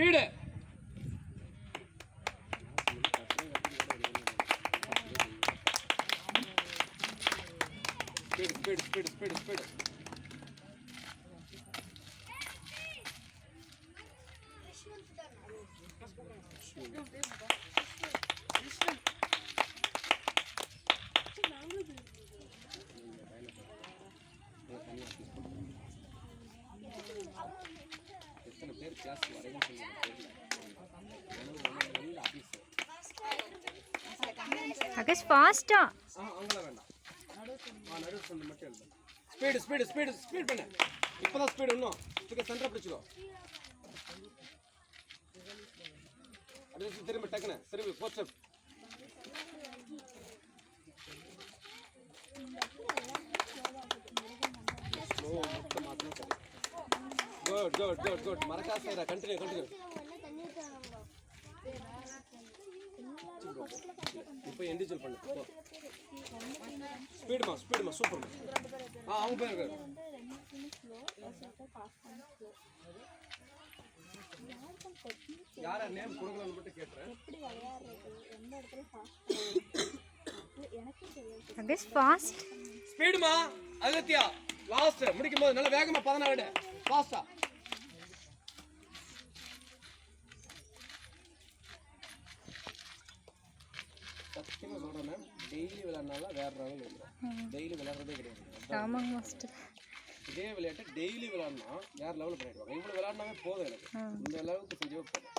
speed speed speed speed speed எத்தனை பேர் class வரையும் அகேஷ் ஃபாஸ்டா அவங்கள வேண்டாம் நடு சொல்லு மட்டும் எழுது ஸ்பீடு ஸ்பீடு ஸ்பீடு ஸ்பீட் பண்ணு இப்போதான் ஸ்பீடு இன்னும் இதுக்கு சென்டரை பிடிச்சிக்கோ அப்படியே திரும்பி டக்குன்னு திரும்பி ஃபோர் ஸ்டெப் ஸ்லோ மட்டும் மாற்றணும் சரி குட் குட் குட் குட் மறக்கா செய்யறா கண்டினியூ கண்டினியூ இப்போ இண்டிவிஜுவல் பண்ணு ஸ்பீடுமா சூப்பர் அவங்க பேர் இருக்காரு யாரா நேம் கொடுக்கலன்னு மட்டும் கேட்குறேன் அகேஷ் ஃபாஸ்ட் ஸ்பீடுமா அகத்தியா லாஸ்ட் முடிக்கும் போது நல்ல வேகமா 14 ஃபாஸ்டா சத்தியமா சொல்றேன் மேம் டெய்லி விளையாடுனாலும் வேற லெவல் வந்துடும் டெய்லி விளையாடுறதே கிடையாது ஆமாங்க மாஸ்டர் இதே விளையாட்டு டெய்லி விளையாடனா வேற லெவல் பண்ணிடுவாங்க இவ்வளவு விளையாடினாவே போதும் எனக்கு இந்த அளவுக்கு செஞ்சவே போதும்